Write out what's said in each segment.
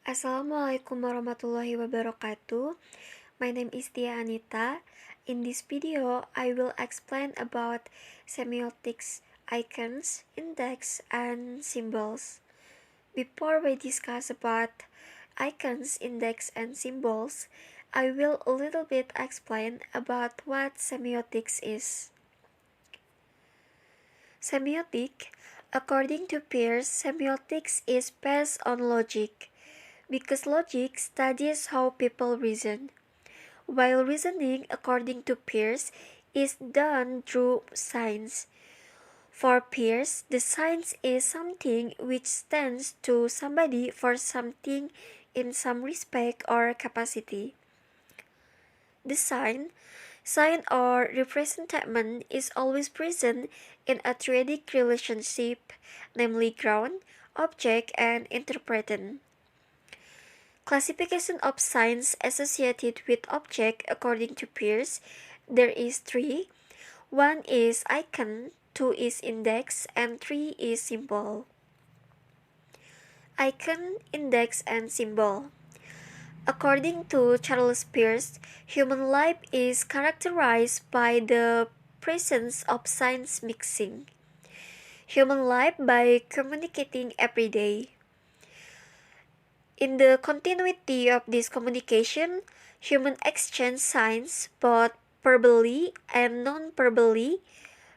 Assalamualaikum warahmatullahi wabarakatuh. My name is Anita. In this video, I will explain about semiotics, icons, index, and symbols. Before we discuss about icons, index, and symbols, I will a little bit explain about what semiotics is. Semiotic, according to Peirce, semiotics is based on logic, because logic studies how people reason, while reasoning, according to Peirce, is done through science. For Peirce, the science is something which stands to somebody for something in some respect or capacity. The sign or representation is always present in a triadic relationship, namely ground, object, and interpretant. Classification of signs associated with object according to Peirce, there is 3. 1 is icon, 2 is index, and 3 is symbol. Icon, index, and symbol. According to Charles Peirce, human life is characterized by the presence of signs mixing. Human life by communicating every day. In the continuity of this communication, human exchange signs both verbally and non-verbally.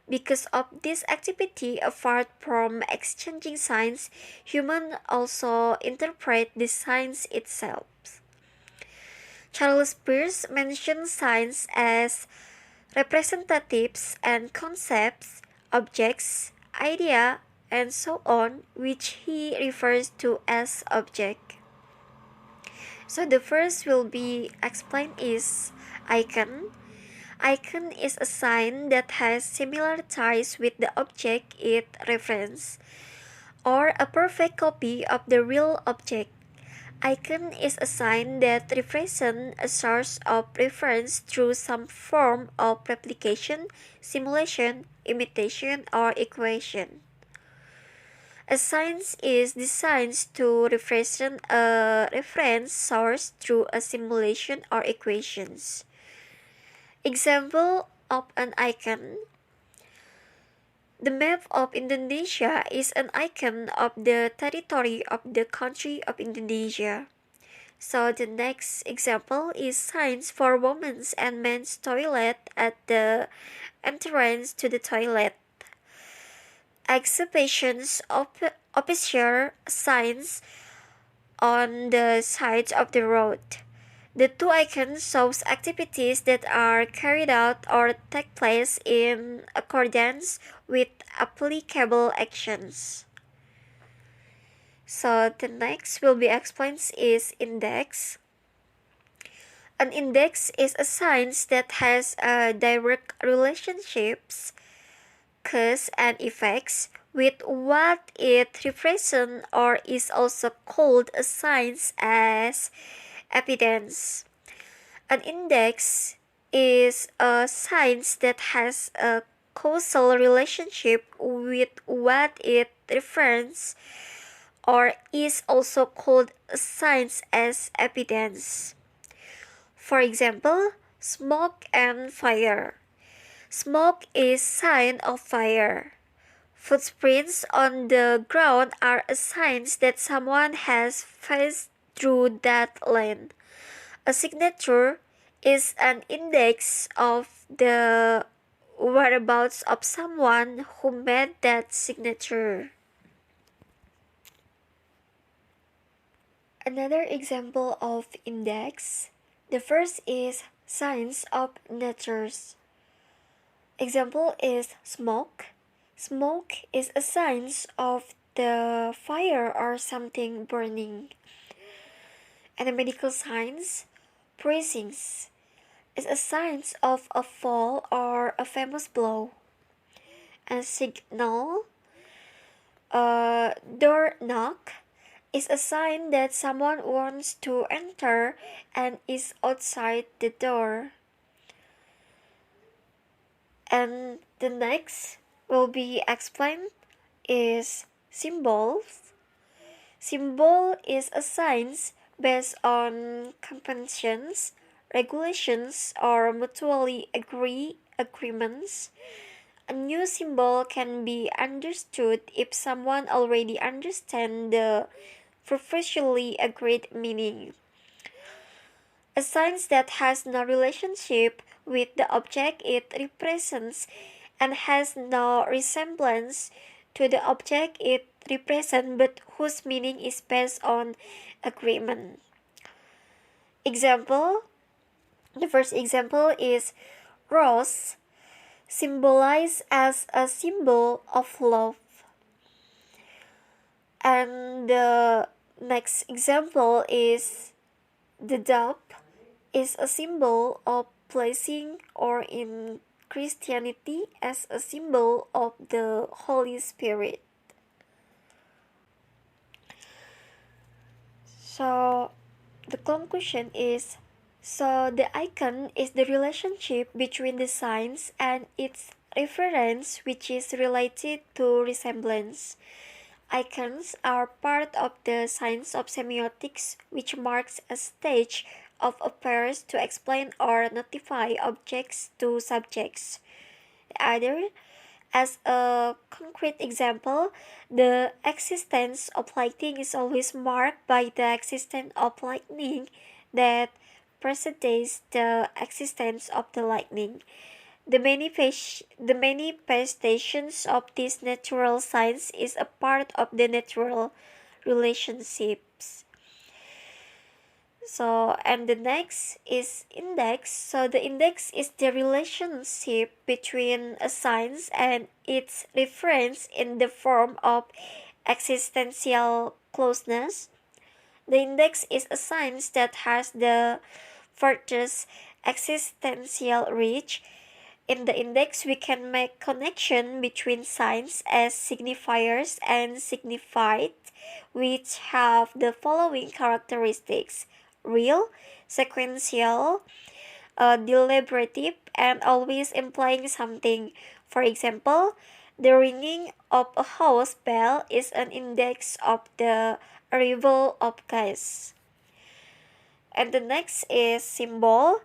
Because of this activity, apart from exchanging signs, humans also interpret the signs itself. Charles Peirce mentions signs as representatives and concepts, objects, idea, and so on, which he refers to as object. So the first will be explained is icon. Icon is a sign that has similar ties with the object it references, or a perfect copy of the real object. Icon is a sign that represents a source of reference through some form of replication, simulation, imitation, or equation. A sign is designed to represent a reference source through a simulation or equations. Example of an icon. The map of Indonesia is an icon of the territory of the country of Indonesia. So the next example is signs for women's and men's toilet at the entrance to the toilet. Exhibitions official signs on the side of the road. The two icons shows activities that are carried out or take place in accordance with applicable actions. So the next will be explained is index. An index is a sign that has a direct relationships, cause and effects with what it represents, or is also called a sign as evidence. An index is a sign that has a causal relationship with what it refers, or is also called a sign as evidence. For example, smoke and fire. Smoke is sign of fire. Footprints on the ground are a sign that someone has passed through that lane. A signature is an index of the whereabouts of someone who made that signature. Another example of index. The first is signs of natures. Example is smoke. Smoke is a sign of the fire or something burning. And the medical signs, bruisings, is a sign of a fall or a famous blow. And signal, door knock, is a sign that someone wants to enter and is outside the door. And the next will be explained is symbols. Symbol is a sign based on conventions, regulations, or mutually agreements. A new symbol can be understood if someone already understands the previously agreed meaning. A sign that has no relationship with the object it represents and has no resemblance to the object it represents but whose meaning is based on agreement. Example. The first example is rose, symbolized as a symbol of love. And the next example is the dove is a symbol of blessing, or in Christianity as a symbol of the Holy Spirit. So the conclusion is, so the icon is the relationship between the signs and its reference, which is related to resemblance. Icons are part of the science of semiotics, which marks a stage of affairs to explain or notify objects to subjects. Either, as a concrete example, the existence of lighting is always marked by the existence of lightning that precedes the existence of the lightning. The manifestations of these natural signs is a part of the natural relationships. So, and the next is index. So the index is the relationship between a sign and its reference in the form of existential closeness. The index is a sign that has the furthest existential reach. In the index, we can make connection between signs as signifiers and signified, which have the following characteristics: real, sequential, deliberative, and always implying something. For example, the ringing of a house bell is an index of the arrival of guests. And the next is symbol.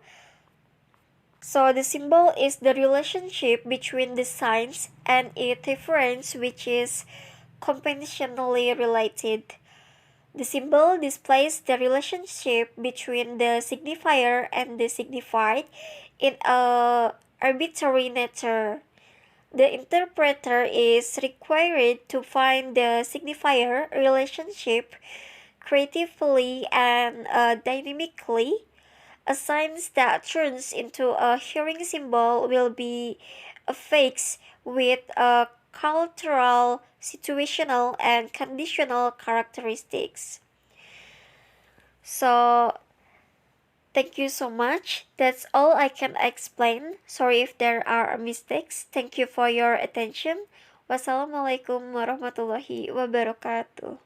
So the symbol is the relationship between the signs and its reference, which is conventionally related. The symbol displays the relationship between the signifier and the signified in a arbitrary nature. The interpreter is required to find the signifier relationship creatively and dynamically. A sign that turns into a hearing symbol will be affixed with a cultural, situational, and conditional characteristics. So, thank you so much. That's all I can explain. Sorry if there are mistakes. Thank you for your attention. Wassalamualaikum warahmatullahi wabarakatuh.